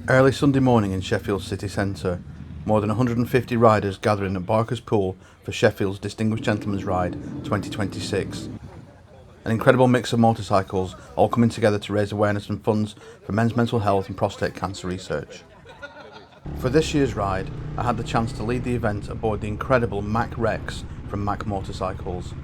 Early Sunday morning in Sheffield city centre, more than 150 riders gathering at Barker's Pool for Sheffield's Distinguished Gentleman's Ride 2026. An incredible mix of motorcycles all coming together to raise awareness and funds for men's mental health and prostate cancer research. For this year's ride, I had the chance to lead the event aboard the incredible Mack Rex from Mack Motorcycles.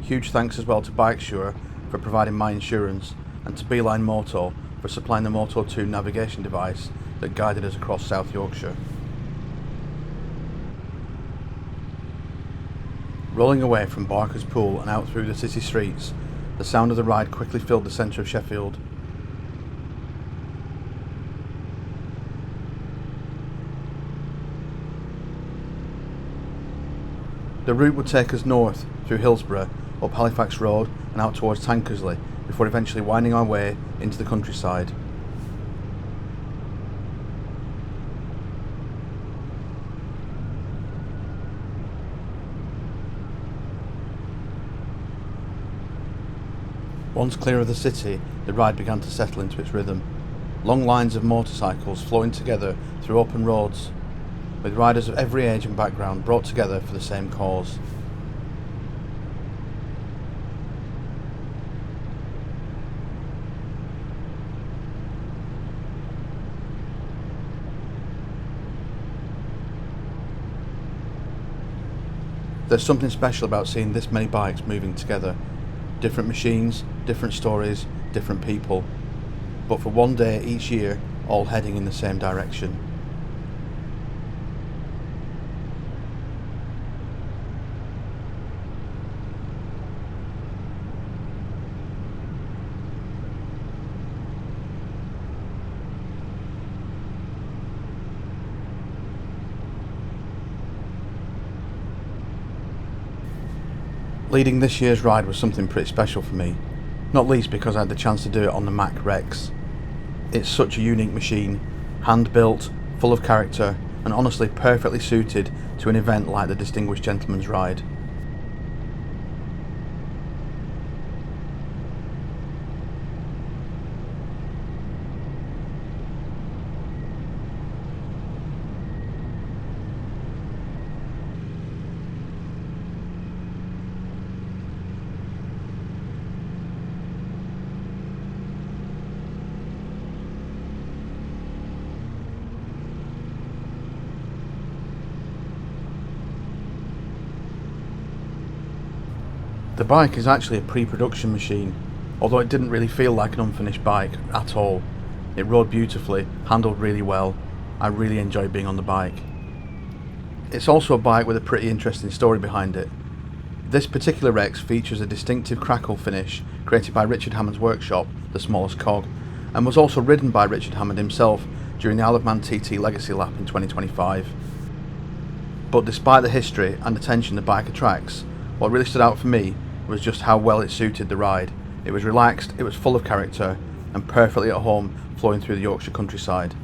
Huge thanks as well to Bikesure for providing my insurance, and to Beeline Moto for supplying the Moto II navigation device that guided us across South Yorkshire. Rolling away from Barker's Pool and out through the city streets, the sound of the ride quickly filled the centre of Sheffield. The route would take us north through Hillsborough, up Halifax Road and out towards Tankersley, before eventually winding our way into the countryside. Once clear of the city, the ride began to settle into its rhythm. Long lines of motorcycles flowing together through open roads, with riders of every age and background brought together for the same cause. There's something special about seeing this many bikes moving together. Different machines, different stories, different people, but for one day each year, all heading in the same direction. Leading this year's ride was something pretty special for me, not least because I had the chance to do it on the Mack Rex. It's such a unique machine, hand-built, full of character, and honestly perfectly suited to an event like the Distinguished Gentleman's Ride. The bike is actually a pre-production machine, although it didn't really feel like an unfinished bike at all. It rode beautifully, handled really well. I really enjoyed being on the bike. It's also a bike with a pretty interesting story behind it. This particular Rex features a distinctive crackle finish created by Richard Hammond's workshop, the Smallest Cog, and was also ridden by Richard Hammond himself during the Isle of Man TT Legacy Lap in 2025. But despite the history and attention the bike attracts, what really stood out for me was just how well it suited the ride. It was relaxed, it was full of character, and perfectly at home flowing through the Yorkshire countryside.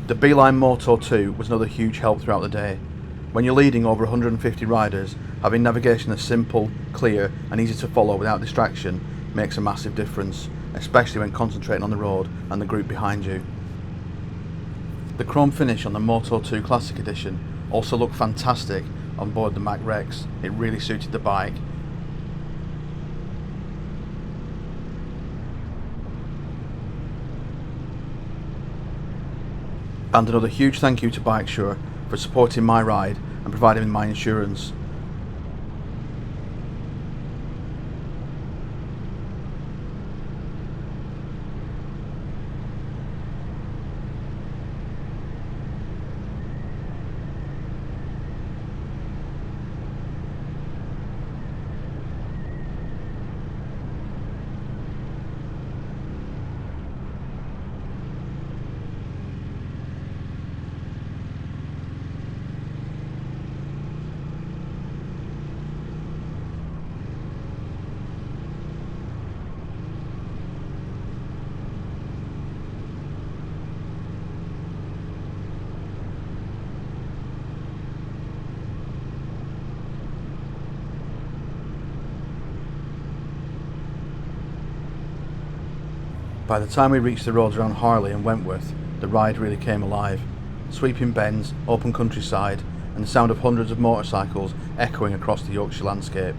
The Beeline Moto II was another huge help throughout the day. When you're leading over 150 riders, having navigation that's simple, clear and easy to follow without distraction makes a massive difference, especially when concentrating on the road and the group behind you. The chrome finish on the Moto II Classic Edition also looked fantastic on board the Mack Rex. It really suited the bike. And another huge thank you to Bikesure for supporting my ride and providing me my insurance. By the time we reached the roads around Harley and Wentworth, the ride really came alive. Sweeping bends, open countryside, and the sound of hundreds of motorcycles echoing across the Yorkshire landscape.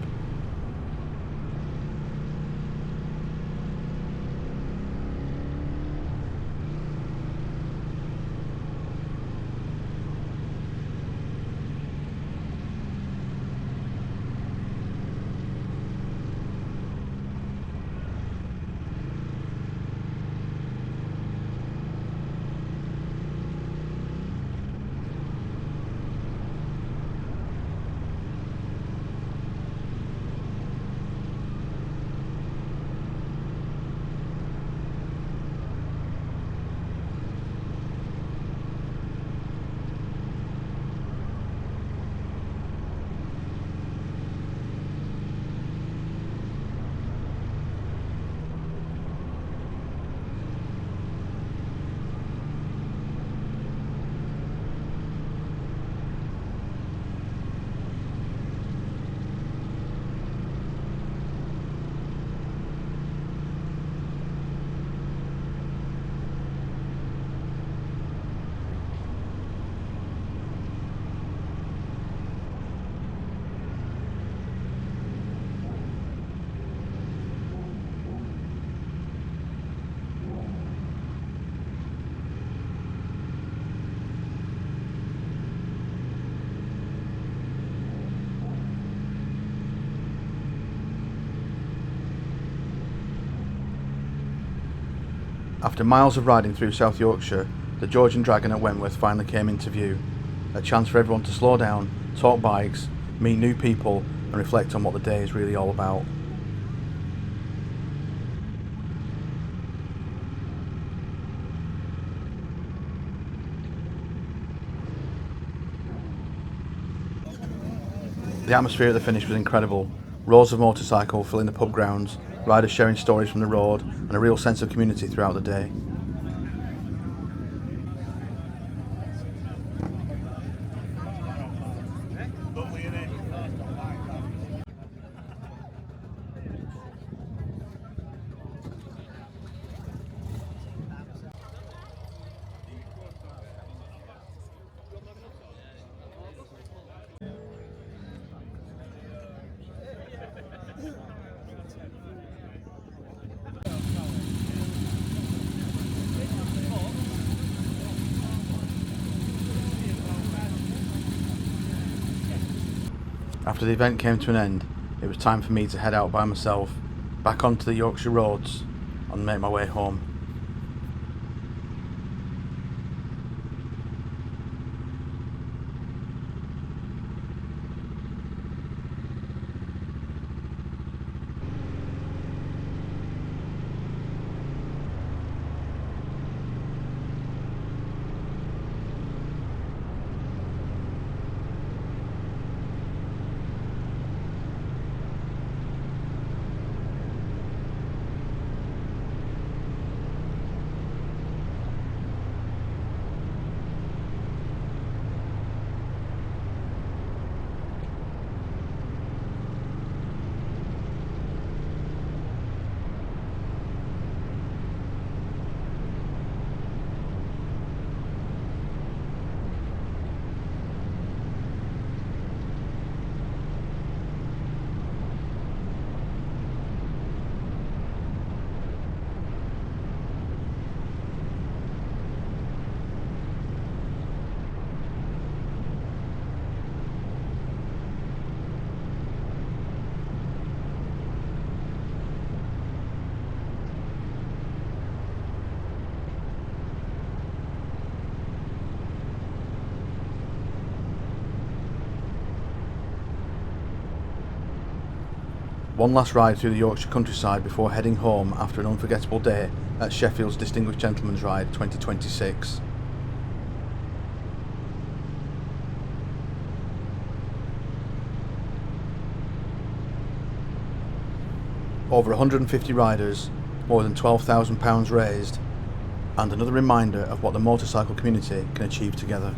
After miles of riding through South Yorkshire, the Georgian Dragon at Wentworth finally came into view. A chance for everyone to slow down, talk bikes, meet new people, and reflect on what the day is really all about. The atmosphere at the finish was incredible. Rows of motorcycle filling the pub grounds, riders sharing stories from the road, and a real sense of community throughout the day. After the event came to an end, it was time for me to head out by myself, back onto the Yorkshire roads, and make my way home. One last ride through the Yorkshire countryside before heading home after an unforgettable day at Sheffield's Distinguished Gentleman's Ride 2026. Over 150 riders, more than £12,000 raised, and another reminder of what the motorcycle community can achieve together.